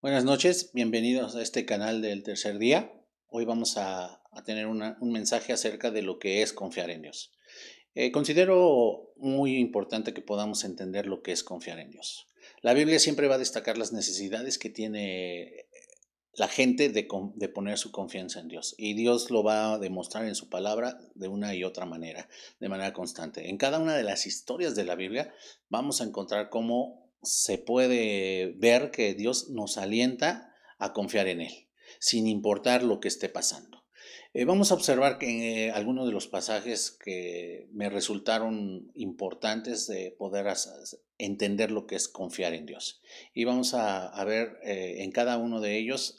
Buenas noches, bienvenidos a este canal del tercer día. Hoy vamos a tener un mensaje acerca de lo que es confiar en Dios. Considero muy importante que podamos entender lo que es confiar en Dios. La Biblia siempre va a destacar las necesidades que tiene la gente de poner su confianza en Dios. Y Dios lo va a demostrar en su palabra de una y otra manera, de manera constante. En cada una de las historias de la Biblia vamos a encontrar cómo se puede ver que Dios nos alienta a confiar en Él, sin importar lo que esté pasando. Vamos a observar que algunos de los pasajes que me resultaron importantes de poder entender lo que es confiar en Dios. Y vamos a ver en cada uno de ellos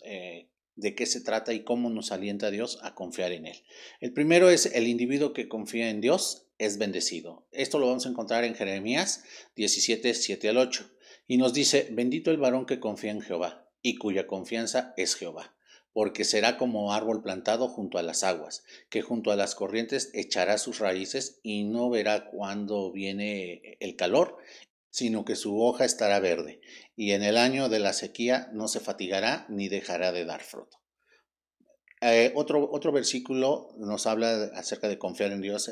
de qué se trata y cómo nos alienta Dios a confiar en Él. El primero es el individuo que confía en Dios es bendecido. Esto lo vamos a encontrar en Jeremías 17, 7 al 8. Y nos dice, bendito el varón que confía en Jehová y cuya confianza es Jehová, porque será como árbol plantado junto a las aguas, que junto a las corrientes echará sus raíces y no verá cuándo viene el calor, sino que su hoja estará verde, y en el año de la sequía no se fatigará ni dejará de dar fruto. Otro versículo nos habla acerca de confiar en Dios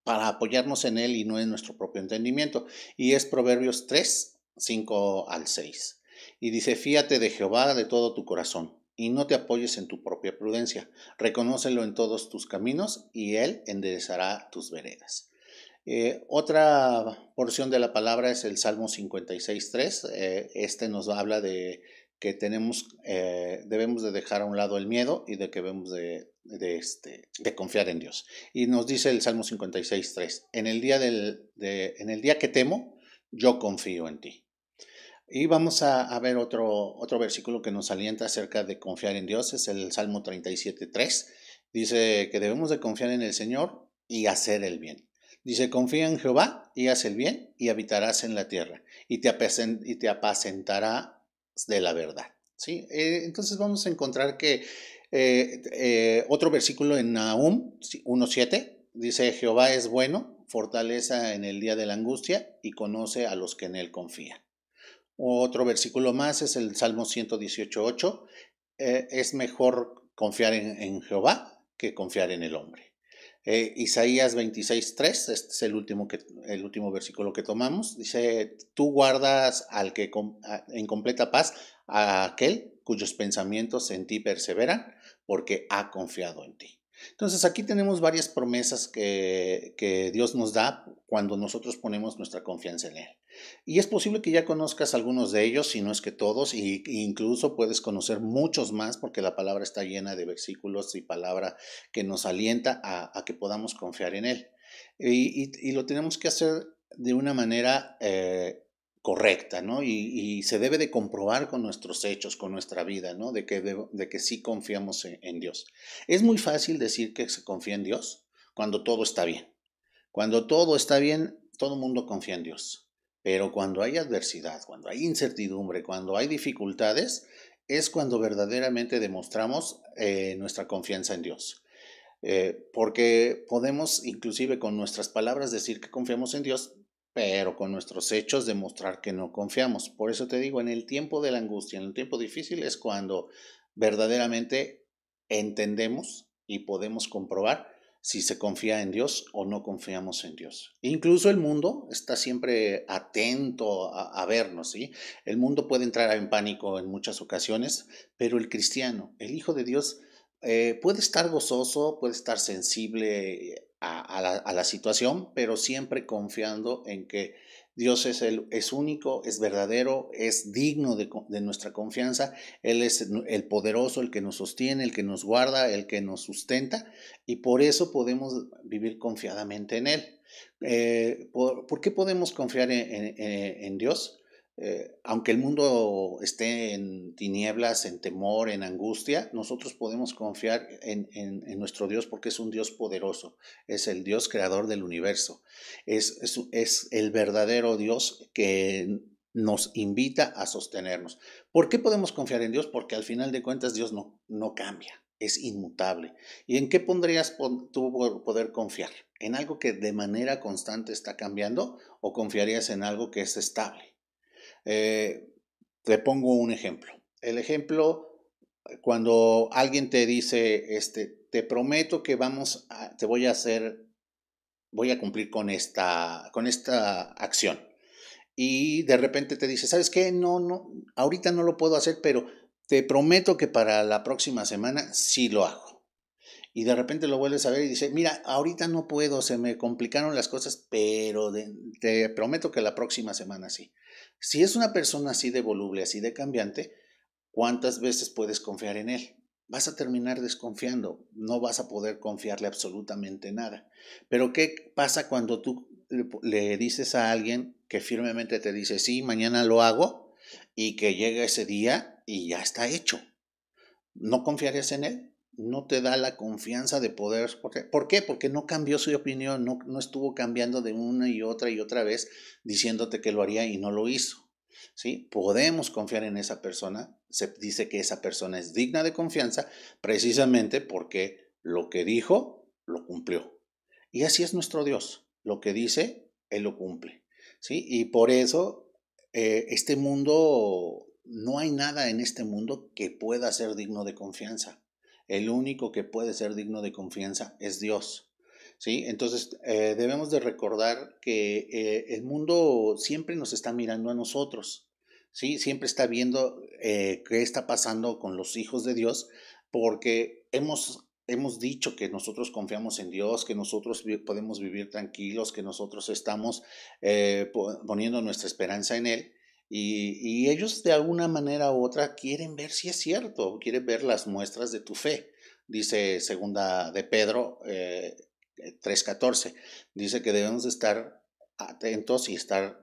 para apoyarnos en Él y no en nuestro propio entendimiento, y es Proverbios 3, 5 al 6. Y dice, fíate de Jehová de todo tu corazón, y no te apoyes en tu propia prudencia, reconócelo en todos tus caminos, y Él enderezará tus veredas. Otra porción de la palabra es el Salmo 56.3. Este nos habla de que debemos de dejar a un lado el miedo y de que debemos de confiar en Dios. Y nos dice el Salmo 56.3, en el día que temo, yo confío en ti. Y vamos a ver otro versículo que nos alienta acerca de confiar en Dios, es el Salmo 37.3. Dice que debemos de confiar en el Señor y hacer el bien. Dice, confía en Jehová y haz el bien y habitarás en la tierra y te apacentarás de la verdad. ¿Sí? Entonces vamos a encontrar que otro versículo en Nahum 1.7 dice, Jehová es bueno, fortaleza en el día de la angustia y conoce a los que en él confían. Otro versículo más es el Salmo 118.8. Es mejor confiar en Jehová que confiar en el hombre. Isaías 26.3, este es el último versículo que tomamos. Dice, tú guardas en completa paz a aquel cuyos pensamientos en ti perseveran, porque ha confiado en ti. Entonces aquí tenemos varias promesas que Dios nos da cuando nosotros ponemos nuestra confianza en Él. Y es posible que ya conozcas algunos de ellos, si no es que todos, e incluso puedes conocer muchos más porque la palabra está llena de versículos y palabra que nos alienta a que podamos confiar en Él. Y lo tenemos que hacer de una manera correcta, ¿no? Y se debe de comprobar con nuestros hechos, con nuestra vida, ¿no? De que sí confiamos en Dios. Es muy fácil decir que se confía en Dios cuando todo está bien. Cuando todo está bien, todo el mundo confía en Dios. Pero cuando hay adversidad, cuando hay incertidumbre, cuando hay dificultades, es cuando verdaderamente demostramos nuestra confianza en Dios. Porque podemos inclusive con nuestras palabras decir que confiamos en Dios, pero con nuestros hechos demostrar que no confiamos. Por eso te digo, en el tiempo de la angustia, en el tiempo difícil es cuando verdaderamente entendemos y podemos comprobar si se confía en Dios o no confiamos en Dios. Incluso el mundo está siempre atento a vernos, ¿sí? El mundo puede entrar en pánico en muchas ocasiones, pero el cristiano, el Hijo de Dios, puede estar gozoso, puede estar sensible a la situación, pero siempre confiando en que Dios es único, es verdadero, es digno de nuestra confianza. Él es el poderoso, el que nos sostiene, el que nos guarda, el que nos sustenta, y por eso podemos vivir confiadamente en Él. ¿Por qué podemos confiar en Dios? Aunque el mundo esté en tinieblas, en temor, en angustia, nosotros podemos confiar en nuestro Dios porque es un Dios poderoso, es el Dios creador del universo, es el verdadero Dios que nos invita a sostenernos. ¿Por qué podemos confiar en Dios? Porque al final de cuentas Dios no cambia, es inmutable. ¿Y en qué pondrías tú poder confiar? ¿En algo que de manera constante está cambiando o confiarías en algo que es estable? Eh, Te pongo un ejemplo. El ejemplo, cuando alguien te dice, te prometo que te voy a hacer, voy a cumplir con esta acción. Y de repente te dice, ¿sabes qué? No, no, ahorita no lo puedo hacer, pero te prometo que para la próxima semana sí lo hago. Y de repente lo vuelves a ver y dice, mira, ahorita no puedo, se me complicaron las cosas, pero te prometo que la próxima semana sí. Si es una persona así de voluble, así de cambiante, ¿cuántas veces puedes confiar en él? Vas a terminar desconfiando, no vas a poder confiarle absolutamente nada. Pero ¿qué pasa cuando tú le dices a alguien que firmemente te dice, sí, mañana lo hago, y que llega ese día y ya está hecho? ¿No confiarías en él? No te da la confianza de poder. ¿Por qué? Porque no cambió su opinión, no estuvo cambiando de una y otra vez diciéndote que lo haría y no lo hizo. ¿Sí? Podemos confiar en esa persona. Se dice que esa persona es digna de confianza precisamente porque lo que dijo, lo cumplió. Y así es nuestro Dios. Lo que dice, Él lo cumple. ¿Sí? Y por eso este mundo, no hay nada en este mundo que pueda ser digno de confianza. El único que puede ser digno de confianza es Dios. ¿Sí? Entonces debemos de recordar que el mundo siempre nos está mirando a nosotros. ¿Sí? Siempre está viendo qué está pasando con los hijos de Dios, porque hemos dicho que nosotros confiamos en Dios, que nosotros podemos vivir tranquilos, que nosotros estamos poniendo nuestra esperanza en Él. Y ellos de alguna manera u otra quieren ver si es cierto, quieren ver las muestras de tu fe. Dice segunda de Pedro 3:14, dice que debemos estar atentos y estar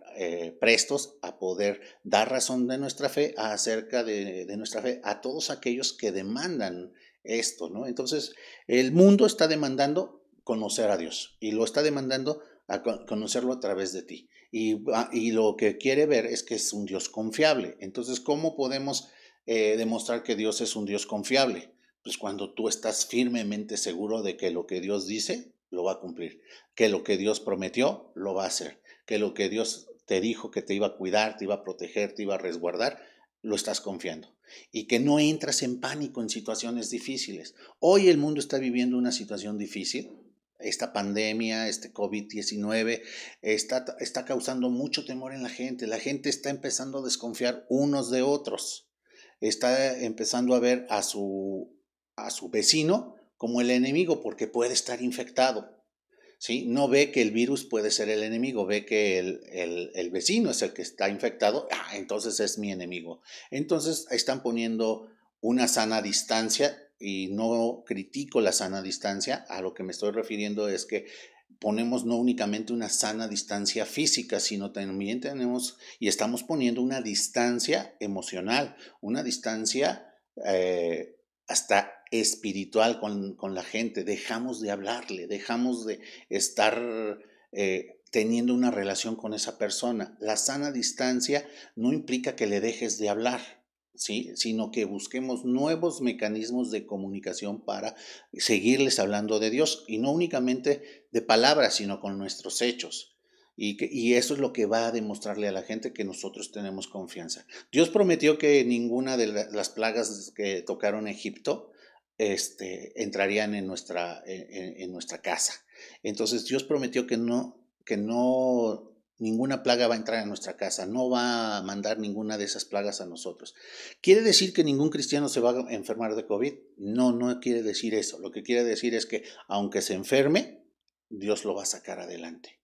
prestos a poder dar razón de nuestra fe acerca de nuestra fe a todos aquellos que demandan esto, ¿no? Entonces, el mundo está demandando conocer a Dios y lo está demandando a conocerlo a través de ti. Y lo que quiere ver es que es un Dios confiable. Entonces, ¿cómo podemos demostrar que Dios es un Dios confiable? Pues cuando tú estás firmemente seguro de que lo que Dios dice, lo va a cumplir. Que lo que Dios prometió, lo va a hacer. Que lo que Dios te dijo que te iba a cuidar, te iba a proteger, te iba a resguardar, lo estás confiando. Y que no entras en pánico en situaciones difíciles. Hoy el mundo está viviendo una situación difícil. Esta pandemia, este COVID-19, está causando mucho temor en la gente. La gente está empezando a desconfiar unos de otros. Está empezando a ver a su vecino como el enemigo porque puede estar infectado. ¿Sí? No ve que el virus puede ser el enemigo, ve que el vecino es el que está infectado, entonces es mi enemigo. Entonces están poniendo una sana distancia y no critico la sana distancia, a lo que me estoy refiriendo es que ponemos no únicamente una sana distancia física, sino también tenemos y estamos poniendo una distancia emocional, una distancia hasta espiritual con la gente. Dejamos de hablarle, dejamos de estar teniendo una relación con esa persona. La sana distancia no implica que le dejes de hablar, ¿sí? Sino que busquemos nuevos mecanismos de comunicación para seguirles hablando de Dios y no únicamente de palabras, sino con nuestros hechos. Y eso es lo que va a demostrarle a la gente que nosotros tenemos confianza. Dios prometió que ninguna de las plagas que tocaron Egipto entrarían en nuestra casa. Entonces Dios prometió que no, ninguna plaga va a entrar en nuestra casa, no va a mandar ninguna de esas plagas a nosotros. ¿Quiere decir que ningún cristiano se va a enfermar de COVID? No, no quiere decir eso. Lo que quiere decir es que aunque se enferme, Dios lo va a sacar adelante.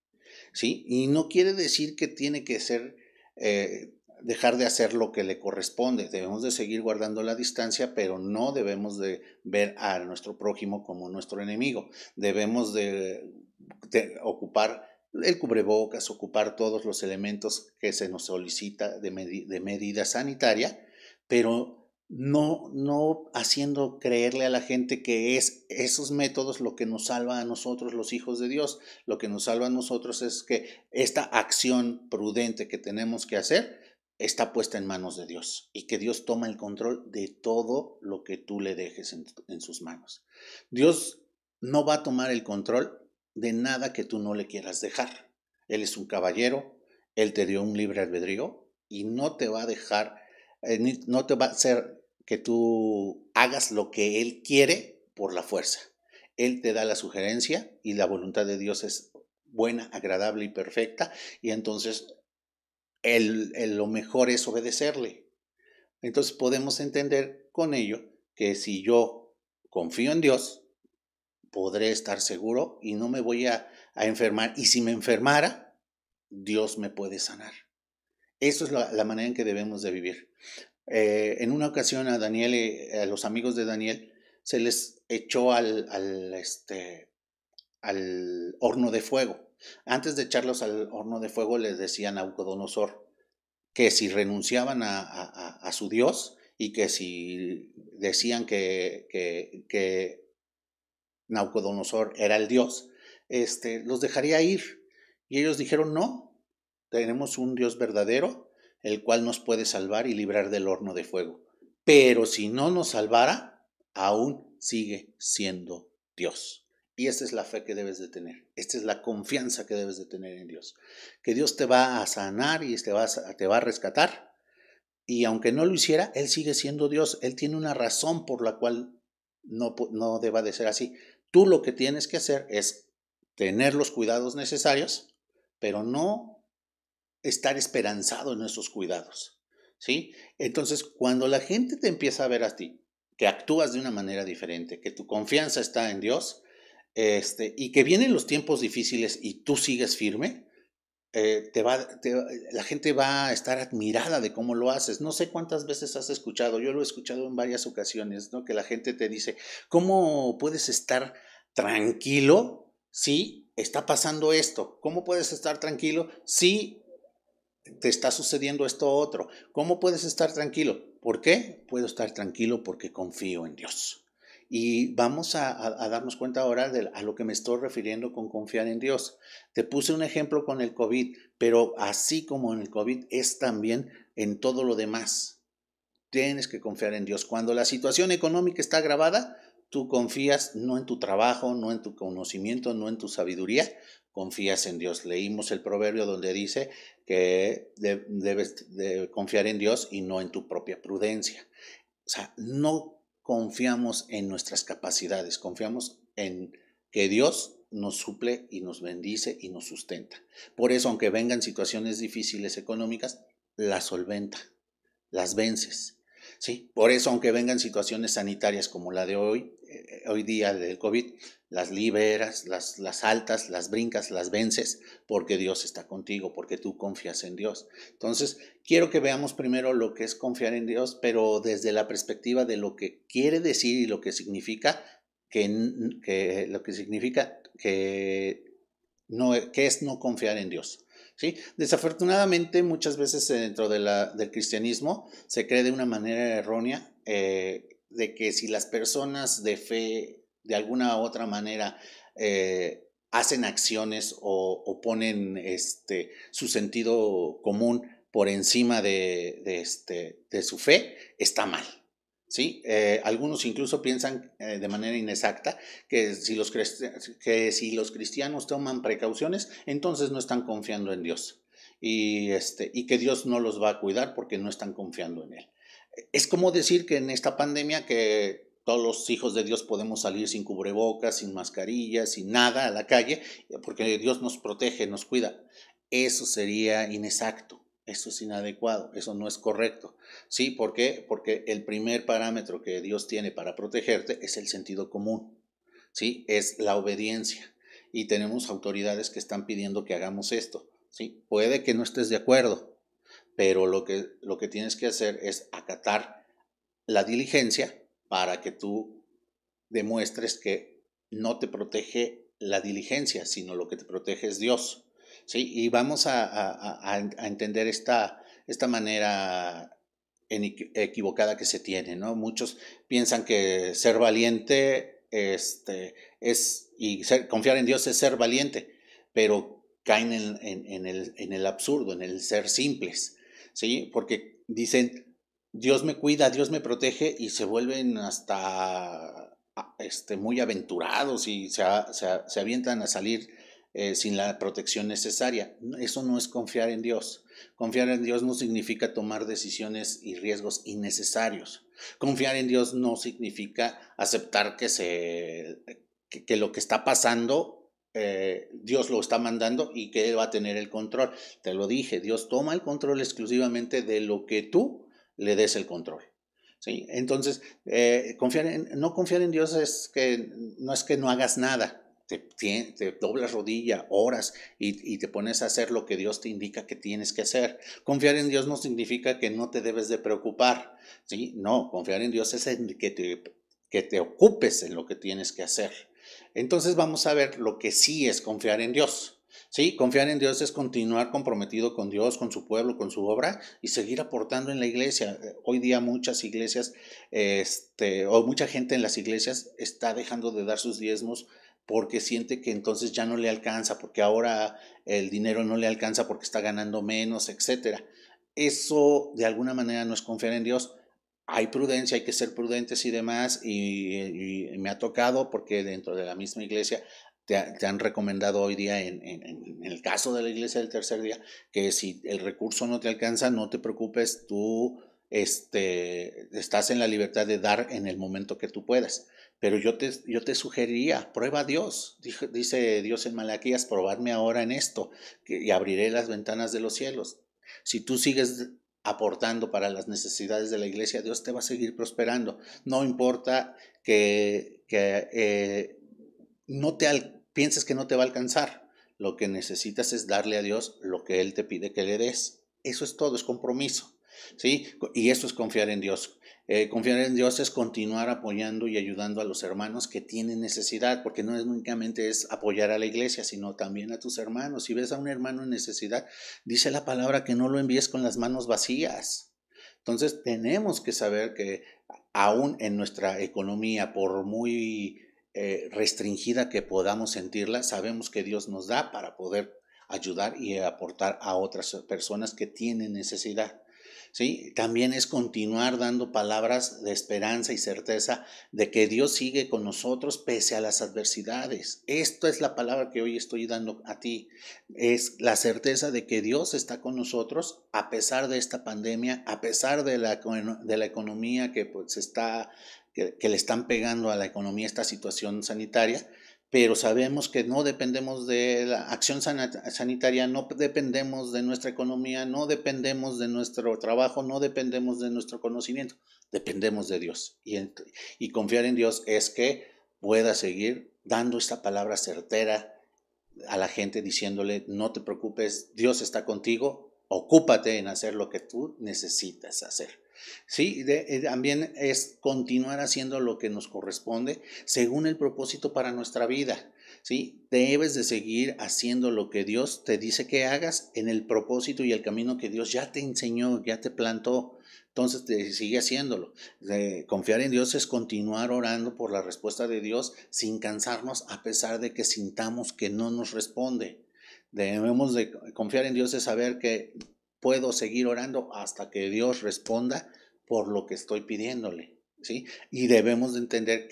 ¿Sí? Y no quiere decir que tiene que ser, dejar de hacer lo que le corresponde. Debemos de seguir guardando la distancia, pero no debemos de ver a nuestro prójimo como nuestro enemigo. Debemos de ocupar el cubrebocas, ocupar todos los elementos que se nos solicita de medida sanitaria, pero no haciendo creerle a la gente que es esos métodos lo que nos salva a nosotros los hijos de Dios. Lo que nos salva a nosotros es que esta acción prudente que tenemos que hacer está puesta en manos de Dios y que Dios toma el control de todo lo que tú le dejes en sus manos. Dios no va a tomar el control de nada que tú no le quieras dejar. Él es un caballero, Él te dio un libre albedrío y no te va a dejar No te va a hacer que tú hagas lo que Él quiere por la fuerza. Él te da la sugerencia y la voluntad de Dios es buena, agradable y perfecta, y entonces lo mejor es obedecerle. Entonces podemos entender con ello que si yo confío en Dios, podré estar seguro y no me voy a enfermar. Y si me enfermara, Dios me puede sanar. Eso es la manera en que debemos de vivir. En una ocasión a Daniel, a los amigos de Daniel, se les echó al horno de fuego. Antes de echarlos al horno de fuego les decían a Nabucodonosor que si renunciaban a su Dios y que si decían que Nabucodonosor era el Dios, los dejaría ir. Y ellos dijeron, no, tenemos un Dios verdadero, el cual nos puede salvar y librar del horno de fuego. Pero si no nos salvara, aún sigue siendo Dios. Y esta es la fe que debes de tener. Esta es la confianza que debes de tener en Dios. Que Dios te va a sanar y te va a rescatar. Y aunque no lo hiciera, Él sigue siendo Dios. Él tiene una razón por la cual no deba de ser así. Tú lo que tienes que hacer es tener los cuidados necesarios, pero no estar esperanzado en esos cuidados, ¿sí? Entonces, cuando la gente te empieza a ver a ti, que actúas de una manera diferente, que tu confianza está en Dios, y que vienen los tiempos difíciles y tú sigues firme, la gente va a estar admirada de cómo lo haces. No sé cuántas veces has escuchado, yo lo he escuchado en varias ocasiones, ¿no? Que la gente te dice, ¿cómo puedes estar tranquilo si está pasando esto? ¿Cómo puedes estar tranquilo si te está sucediendo esto otro? ¿Cómo puedes estar tranquilo? ¿Por qué? Puedo estar tranquilo porque confío en Dios. Y vamos a darnos cuenta ahora a lo que me estoy refiriendo con confiar en Dios. Te puse un ejemplo con el COVID, pero así como en el COVID es también en todo lo demás. Tienes que confiar en Dios. Cuando la situación económica está agravada, tú confías no en tu trabajo, no en tu conocimiento, no en tu sabiduría, confías en Dios. Leímos el proverbio donde dice que debes de confiar en Dios y no en tu propia prudencia. O sea, no confiamos en nuestras capacidades, confiamos en que Dios nos suple y nos bendice y nos sustenta. Por eso, aunque vengan situaciones difíciles económicas, las solventa, las vences. ¿Sí? Por eso, aunque vengan situaciones sanitarias como la de hoy día del COVID, las liberas, las altas, las brincas, las vences, porque Dios está contigo, porque tú confías en Dios. Entonces, quiero que veamos primero lo que es confiar en Dios, pero desde la perspectiva de lo que quiere decir y lo que significa lo que significa que es no confiar en Dios. ¿Sí? Desafortunadamente, muchas veces dentro del cristianismo se cree de una manera errónea de que si las personas de fe de alguna u otra manera hacen acciones o ponen su sentido común por encima de su fe, está mal. ¿Sí? Algunos incluso piensan de manera inexacta que si los cristianos toman precauciones, entonces no están confiando en Dios. Y que Dios no los va a cuidar porque no están confiando en Él. Es como decir que en esta pandemia que todos los hijos de Dios podemos salir sin cubrebocas, sin mascarillas, sin nada a la calle, porque Dios nos protege, nos cuida. Eso sería inexacto. Eso es inadecuado, eso no es correcto. ¿Sí? ¿Por qué? Porque el primer parámetro que Dios tiene para protegerte es el sentido común. ¿Sí? Es la obediencia. Y tenemos autoridades que están pidiendo que hagamos esto. ¿Sí? Puede que no estés de acuerdo, pero lo que tienes que hacer es acatar la diligencia para que tú demuestres que no te protege la diligencia, sino lo que te protege es Dios. ¿Sí? Y vamos a entender esta manera equivocada que se tiene, ¿no? Muchos piensan que ser valiente confiar en Dios es ser valiente, pero caen en el absurdo, en el ser simples, ¿sí? Porque dicen, Dios me cuida, Dios me protege y se vuelven hasta muy aventurados y se avientan a salir sin la protección necesaria. Eso no es confiar en Dios. Confiar en Dios no significa tomar decisiones y riesgos innecesarios. Confiar en Dios no significa aceptar que lo que está pasando, Dios lo está mandando y que Él va a tener el control. Te lo dije, Dios toma el control exclusivamente de lo que tú le des el control. ¿Sí? Entonces, no confiar en Dios no es que no hagas nada. Te doblas rodilla, oras y te pones a hacer lo que Dios te indica que tienes que hacer. Confiar en Dios no significa que no te debes de preocupar, ¿sí? No, confiar en Dios es en que te ocupes en lo que tienes que hacer. Entonces vamos a ver lo que sí es confiar en Dios. Sí, confiar en Dios es continuar comprometido con Dios, con su pueblo, con su obra y seguir aportando en la iglesia. Hoy día muchas iglesias, o mucha gente en las iglesias está dejando de dar sus diezmos porque siente que entonces ya no le alcanza, porque ahora el dinero no le alcanza porque está ganando menos, etcétera. Eso de alguna manera no es confiar en Dios. Hay prudencia, hay que ser prudentes y demás, y me ha tocado porque dentro de la misma iglesia te han recomendado hoy día, en el caso de la iglesia del tercer día, que si el recurso no te alcanza, no te preocupes, tú estás en la libertad de dar en el momento que tú puedas. Pero yo te sugeriría, prueba a Dios. Dice Dios en Malaquías, probadme ahora en esto, y abriré las ventanas de los cielos. Si tú sigues aportando para las necesidades de la iglesia, Dios te va a seguir prosperando. No importa que no pienses que no te va a alcanzar. Lo que necesitas es darle a Dios lo que Él te pide que le des. Eso es todo, es compromiso. ¿Sí? Y eso es confiar en Dios. Confiar en Dios es continuar apoyando y ayudando a los hermanos que tienen necesidad, porque no es únicamente es apoyar a la iglesia, sino también a tus hermanos. Si ves a un hermano en necesidad, dice la palabra que no lo envíes con las manos vacías. Entonces tenemos que saber que aún en nuestra economía, por muy restringida que podamos sentirla, sabemos que Dios nos da para poder ayudar y aportar a otras personas que tienen necesidad. ¿Sí? También es continuar dando palabras de esperanza y certeza de que Dios sigue con nosotros pese a las adversidades. Esto es la palabra que hoy estoy dando a ti. Es la certeza de que Dios está con nosotros a pesar de esta pandemia, a pesar de la economía que pues que le están pegando a la economía esta situación sanitaria, pero sabemos que no dependemos de la acción sanitaria, no dependemos de nuestra economía, no dependemos de nuestro trabajo, no dependemos de nuestro conocimiento, dependemos de Dios. Y confiar en Dios es que pueda seguir dando esta palabra certera a la gente, diciéndole, no te preocupes, Dios está contigo, ocúpate en hacer lo que tú necesitas hacer. Sí, también es continuar haciendo lo que nos corresponde según el propósito para nuestra vida. Sí, debes de seguir haciendo lo que Dios te dice que hagas en el propósito y el camino que Dios ya te enseñó, ya te plantó. Entonces sigue haciéndolo. Confiar en Dios es continuar orando por la respuesta de Dios sin cansarnos a pesar de que sintamos que no nos responde. Debemos de confiar en Dios, es saber que puedo seguir orando hasta que Dios responda por lo que estoy pidiéndole, ¿sí? Y debemos de entender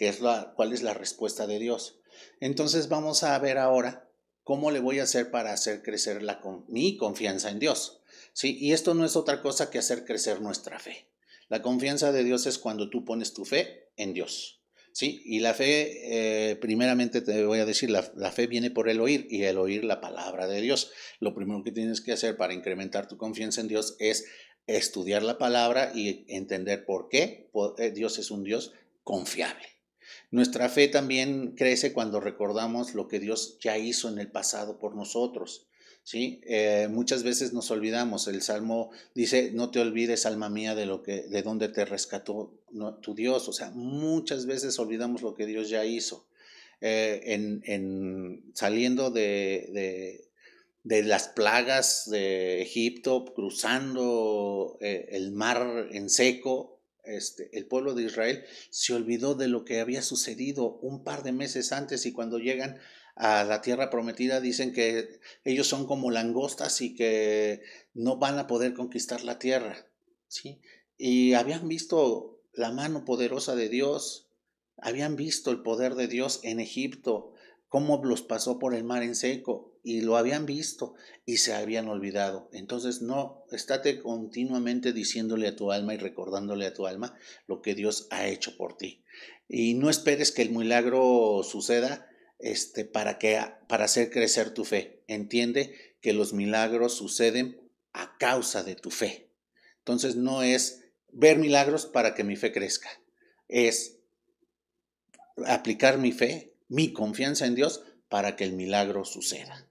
cuál es la respuesta de Dios. Entonces vamos a ver ahora cómo le voy a hacer para hacer crecer mi confianza en Dios, ¿sí? Y esto no es otra cosa que hacer crecer nuestra fe. La confianza de Dios es cuando tú pones tu fe en Dios, ¿sí? Y la fe, primeramente te voy a decir, la fe viene por el oír y el oír la palabra de Dios. Lo primero que tienes que hacer para incrementar tu confianza en Dios es estudiar la palabra y entender por qué Dios es un Dios confiable. Nuestra fe también crece cuando recordamos lo que Dios ya hizo en el pasado por nosotros. ¿Sí? Muchas veces nos olvidamos. El Salmo dice, no te olvides, alma mía, de dónde te rescató tu Dios. O sea, muchas veces olvidamos lo que Dios ya hizo. Saliendo de las plagas de Egipto, cruzando el mar en seco, el pueblo de Israel se olvidó de lo que había sucedido un par de meses antes, y cuando llegan a la tierra prometida dicen que ellos son como langostas y que no van a poder conquistar la tierra, ¿sí? Y habían visto la mano poderosa de Dios, habían visto el poder de Dios en Egipto, cómo los pasó por el mar en seco, y lo habían visto y se habían olvidado. Entonces no, estate continuamente diciéndole a tu alma y recordándole a tu alma lo que Dios ha hecho por ti. Y no esperes que el milagro suceda para hacer crecer tu fe. Entiende que los milagros suceden a causa de tu fe. Entonces no es ver milagros para que mi fe crezca, es aplicar mi fe, mi confianza en Dios para que el milagro suceda.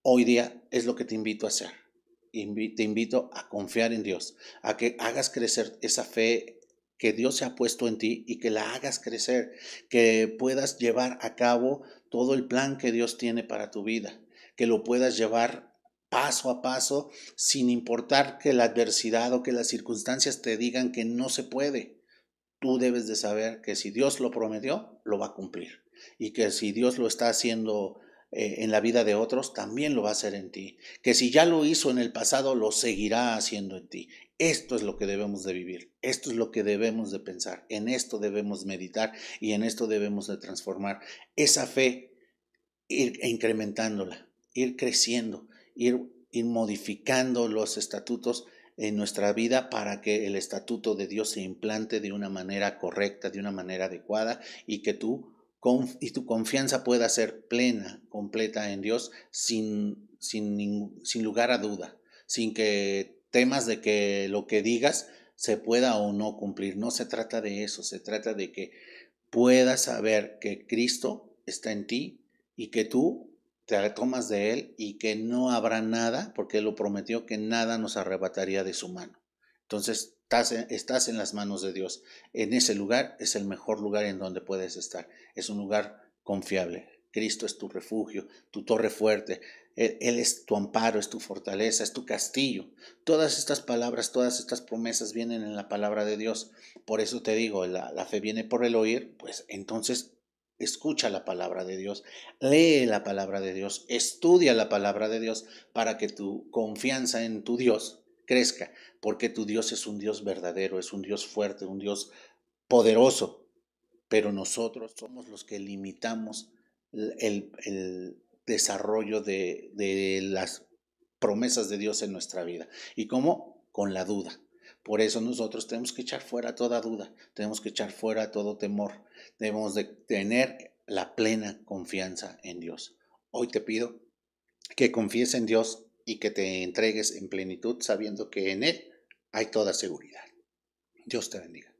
Hoy día es lo que te invito a hacer. Te invito a confiar en Dios, a que hagas crecer esa fe que Dios se ha puesto en ti y que la hagas crecer, que puedas llevar a cabo todo el plan que Dios tiene para tu vida, que lo puedas llevar paso a paso sin importar que la adversidad o que las circunstancias te digan que no se puede. Tú debes de saber que si Dios lo prometió, lo va a cumplir. Y que si Dios lo está haciendo en la vida de otros, también lo va a hacer en ti. Que si ya lo hizo en el pasado, lo seguirá haciendo en ti. Esto es lo que debemos de vivir. Esto es lo que debemos de pensar. En esto debemos meditar y en esto debemos de transformar esa fe, ir incrementándola, ir creciendo, ir modificando los estatutos en nuestra vida para que el estatuto de Dios se implante de una manera correcta, de una manera adecuada y que tu confianza pueda ser plena, completa en Dios sin lugar a duda, sin que temas de que lo que digas se pueda o no cumplir. No se trata de eso, se trata de que puedas saber que Cristo está en ti y que tú te tomas de Él y que no habrá nada, porque Él lo prometió, que nada nos arrebataría de su mano. Entonces estás en las manos de Dios. En ese lugar es el mejor lugar en donde puedes estar. Es un lugar confiable. Cristo es tu refugio, tu torre fuerte. Él es tu amparo, es tu fortaleza, es tu castillo. Todas estas palabras, todas estas promesas vienen en la palabra de Dios. Por eso te digo, la fe viene por el oír, pues entonces escucha la palabra de Dios, lee la palabra de Dios, estudia la palabra de Dios para que tu confianza en tu Dios crezca, porque tu Dios es un Dios verdadero, es un Dios fuerte, un Dios poderoso, pero nosotros somos los que limitamos el desarrollo de las promesas de Dios en nuestra vida. ¿Y cómo? Con la duda. Por eso nosotros tenemos que echar fuera toda duda, tenemos que echar fuera todo temor, debemos de tener la plena confianza en Dios. Hoy te pido que confíes en Dios y que te entregues en plenitud sabiendo que en Él hay toda seguridad. Dios te bendiga.